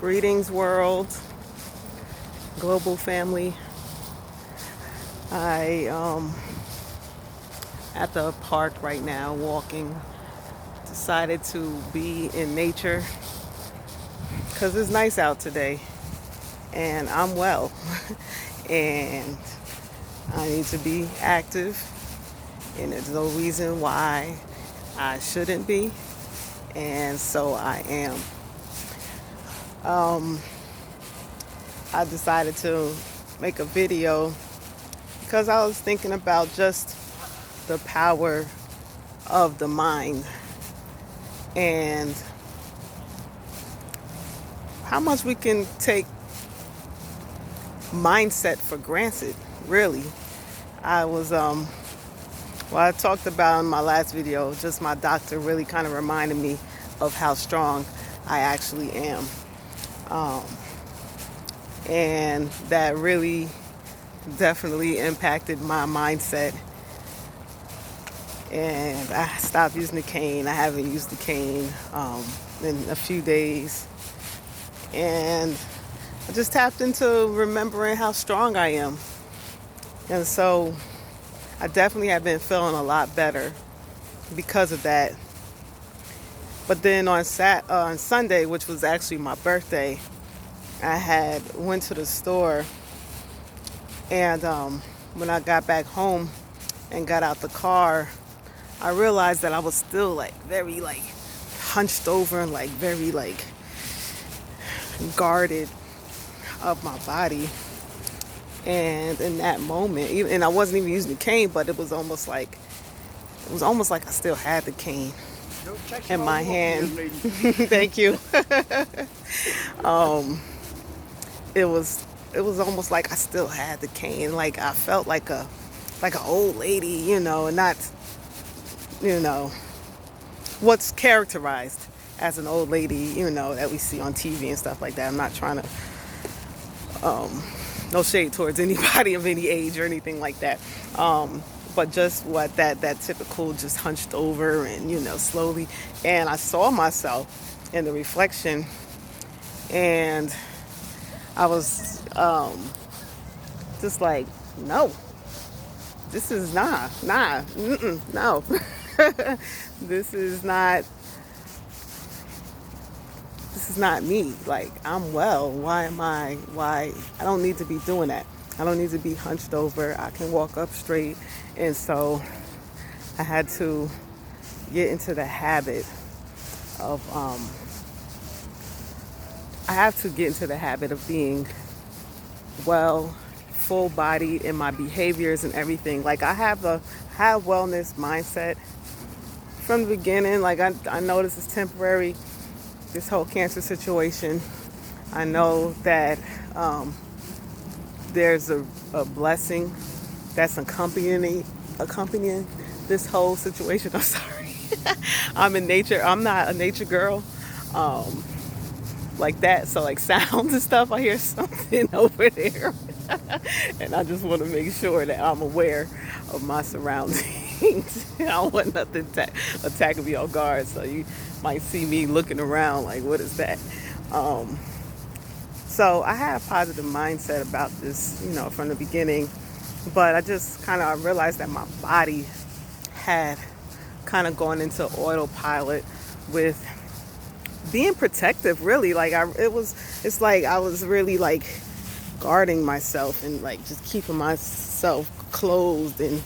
Greetings, world, global family. I at the park right now walking. Decided to be in nature because it's nice out today and I'm well. And I need to be active, and there's no reason why I shouldn't be, and so I am. I decided to make a video because I was thinking about just the power of the mind and how much we can take mindset for granted, really. I talked about in my last video, just my doctor really kind of reminded me of how strong I actually am. Um, and that really definitely impacted my mindset. And I stopped using the cane. I haven't used the cane in a few days. And I just tapped into remembering how strong I am. And so I definitely have been feeling a lot better because of that. But then on Sunday, which was actually my birthday, I had went to the store, and when I got back home and got out the car, I realized that I was still very hunched over and very guarded of my body. And in that moment, and I wasn't even using the cane, but it was almost like I still had the cane in my hand. Thank you. It was almost like I still had the cane. Like I felt like an old lady, and not, what's characterized as an old lady, that we see on TV and stuff like that. I'm not trying to no shade towards anybody of any age or anything like that. But just what that typical just hunched over and, slowly. And I saw myself in the reflection, and I was just like, no, this is no. This is not me. Like, I'm well. Why I don't need to be doing that. I don't need to be hunched over. I can walk up straight. And so I had to get into the habit of being well, full bodied in my behaviors and everything. Like, I have wellness mindset from the beginning. Like, I know this is temporary, this whole cancer situation. I know that there's a blessing that's accompanying this whole situation. I'm sorry. I'm in nature. I'm not a nature girl like that. So sounds and stuff, I hear something over there. And I just want to make sure that I'm aware of my surroundings. I don't want nothing attacking me off guard. So you might see me looking around like, what is that? So I had a positive mindset about this, from the beginning. But I just kind of realized that my body had kind of gone into autopilot with being protective, really. It's like I was really guarding myself and just keeping myself closed and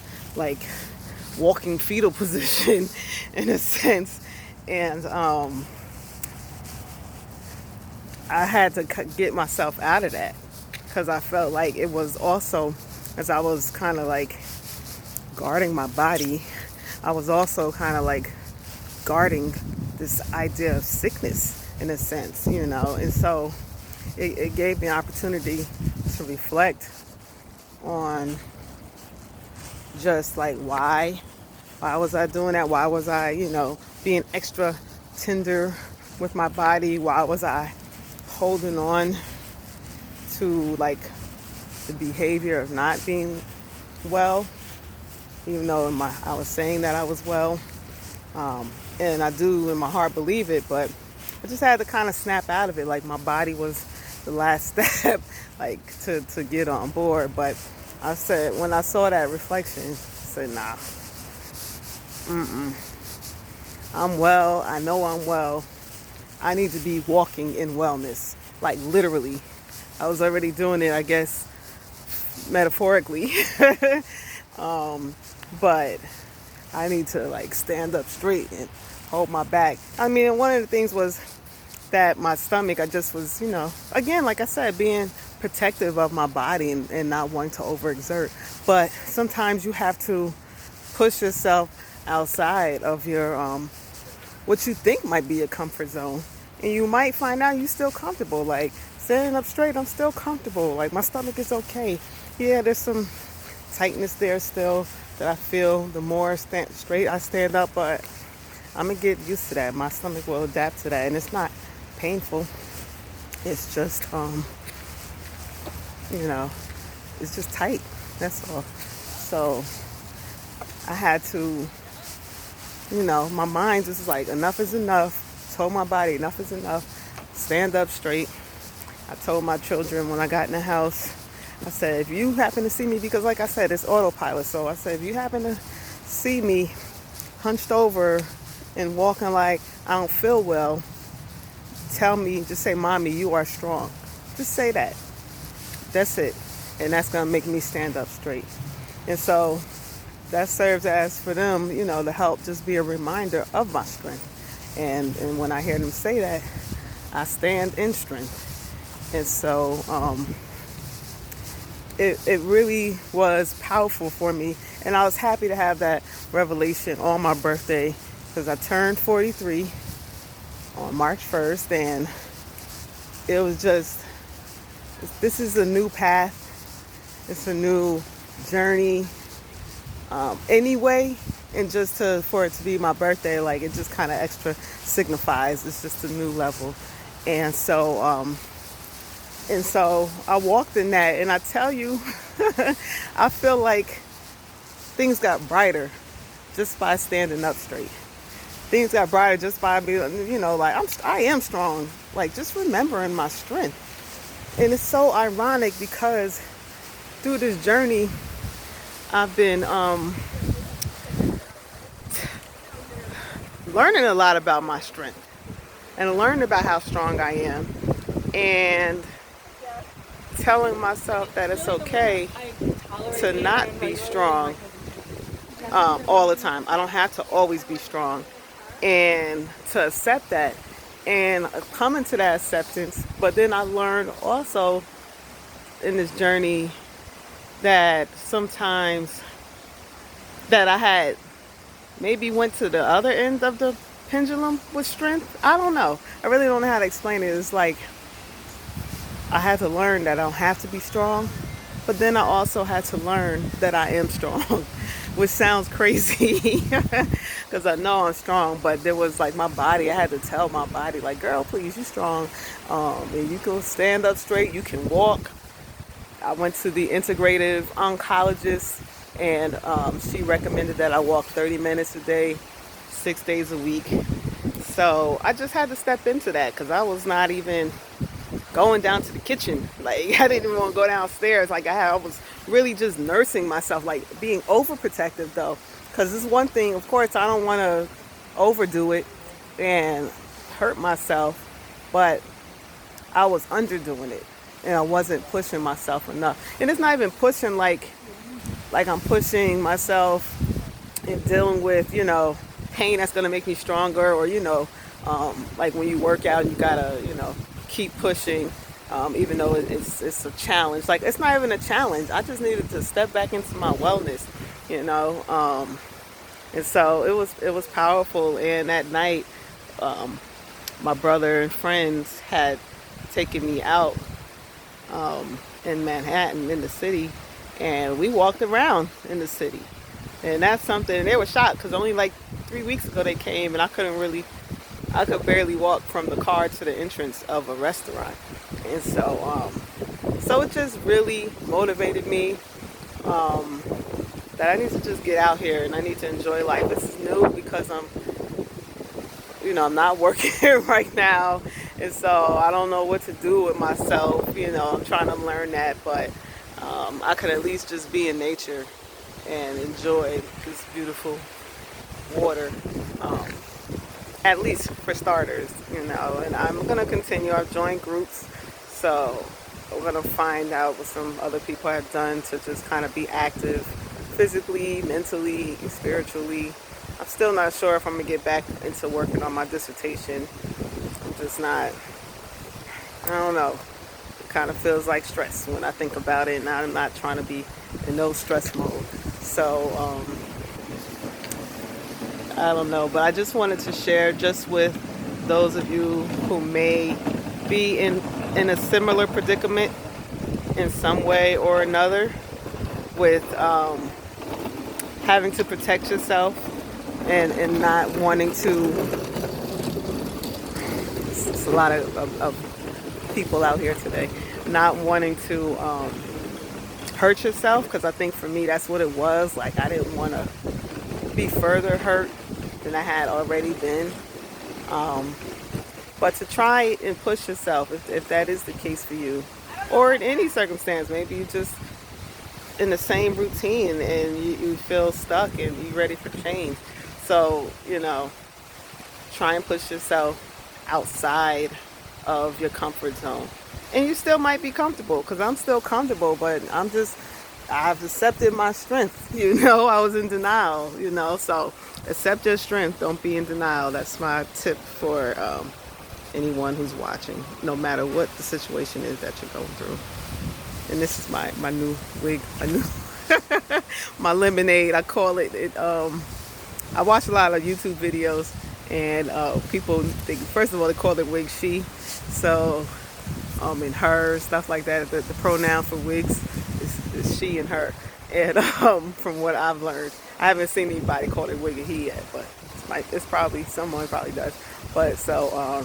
walking fetal position in a sense. And I had to get myself out of that because I felt like it was also, as I was kind of guarding my body, I was also kind of guarding this idea of sickness in a sense, and so it gave me an opportunity to reflect on just why was I doing that? Why was I, being extra tender with my body? Why was I holding on to the behavior of not being well, even though I was saying that I was well, and I do in my heart believe it, but I just had to kind of snap out of it. Like my body was the last step, like to get on board. But I said, when I saw that reflection, I said, nah, I'm well. I know I'm well. I need to be walking in wellness, like literally. I was already doing it, I guess, metaphorically. But I need to like stand up straight and hold my back. I mean, one of the things was that my stomach, I just was, again, like I said, being protective of my body and not wanting to overexert. But sometimes you have to push yourself outside of your what you think might be a comfort zone, and you might find out you're still comfortable. Like standing up straight, I'm still comfortable. Like my stomach is okay. Yeah, there's some tightness there still that I feel the more straight I stand up, but I'm gonna get used to that. My stomach will adapt to that, and it's not painful. It's just you know, it's just tight. That's all. So I had to, my mind just was like, enough is enough. Told my body, enough is enough. Stand up straight. I told my children when I got in the house, I said, if you happen to see me, because like I said, it's autopilot. So I said, if you happen to see me hunched over and walking like I don't feel well, tell me, just say, Mommy, you are strong. Just say that. That's it. And that's going to make me stand up straight. And so that serves as for them, to help just be a reminder of my strength. And when I hear them say that, I stand in strength. And so it really was powerful for me. And I was happy to have that revelation on my birthday, because I turned 43 on March 1st. And it was just, this is a new path. It's a new journey. Anyway, and just for it to be my birthday, like it just kind of extra signifies it's just a new level. And so I walked in that, and I tell you, I feel like things got brighter just by standing up straight. Things got brighter just by being, like I am strong. Like just remembering my strength. And it's so ironic because through this journey, I've been learning a lot about my strength and learning about how strong I am, and telling myself that it's okay to not be strong all the time. I don't have to always be strong, and to accept that and coming to that acceptance. But then I learned also in this journey that sometimes that I had maybe went to the other end of the pendulum with strength. I don't know. I really don't know how to explain it. It's like I had to learn that I don't have to be strong, but then I also had to learn that I am strong, which sounds crazy because I know I'm strong, but there was like my body, I had to tell my body like, girl, please, you're strong, and you can stand up straight, you can walk. I went to the integrative oncologist, and she recommended that I walk 30 minutes a day, 6 days a week. So I just had to step into that, because I was not even going down to the kitchen. Like I didn't even want to go downstairs. Like I was really just nursing myself, like being overprotective though. Because this one thing, of course, I don't want to overdo it and hurt myself, but I was underdoing it. And I wasn't pushing myself enough. And it's not even pushing like I'm pushing myself and dealing with, pain that's going to make me stronger, or, like when you work out, you got to, keep pushing, even though it's a challenge. Like, it's not even a challenge. I just needed to step back into my wellness, and so it was powerful. And that night, my brother and friends had taken me out in Manhattan, in the city, and we walked around in the city. And that's something, they were shocked because only like 3 weeks ago they came, and I could barely walk from the car to the entrance of a restaurant. And so it just really motivated me that I need to just get out here and I need to enjoy life. This is new because I'm I'm not working right now, and so I don't know what to do with myself. I'm trying to learn that, but I could at least just be in nature and enjoy this beautiful water. Um, at least for starters. And I'm gonna continue. I've joined groups, so I'm gonna find out what some other people have done to just kind of be active physically, mentally, spiritually. I'm still not sure if I'm gonna get back into working on my dissertation. I'm just not, I don't know. It kind of feels like stress when I think about it, and I'm not trying to be in no stress mode. So, I don't know, but I just wanted to share just with those of you who may be in a similar predicament in some way or another with having to protect yourself and not wanting to. It's a lot of people out here today not wanting to hurt yourself, because I think for me that's what it was. Like, I didn't want to be further hurt than I had already been. But to try and push yourself, if that is the case for you, or in any circumstance, maybe you just in the same routine and you feel stuck and you're ready for change. So, try and push yourself outside of your comfort zone. And you still might be comfortable, because I'm still comfortable, but I've accepted my strength. I was in denial, so accept your strength. Don't be in denial. That's my tip for anyone who's watching, no matter what the situation is that you're going through. And this is my new wig, my lemonade, I call it. I watch a lot of YouTube videos, and people think, first of all, they call it wig she. So, and her, stuff like that. The pronoun for wigs is she and her. And from what I've learned, I haven't seen anybody call it wig and he yet, but it's probably, someone probably does. But so,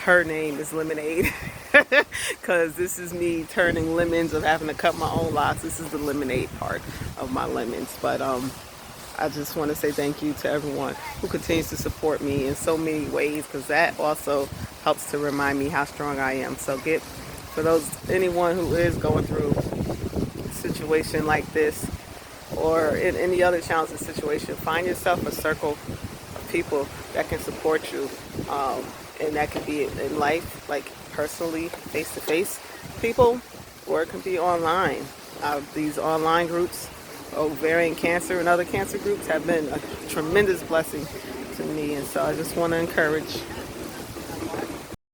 her name is Lemonade, because this is me turning lemons, of having to cut my own locks. This is the lemonade part of my lemons. But I just want to say thank you to everyone who continues to support me in so many ways, because that also helps to remind me how strong I am. So for anyone who is going through a situation like this, or in any other challenging situation, find yourself a circle of people that can support you. And that can be in life, like personally, face-to-face people, or it can be online. These online groups, ovarian cancer and other cancer groups, have been a tremendous blessing to me. And so I just want to encourage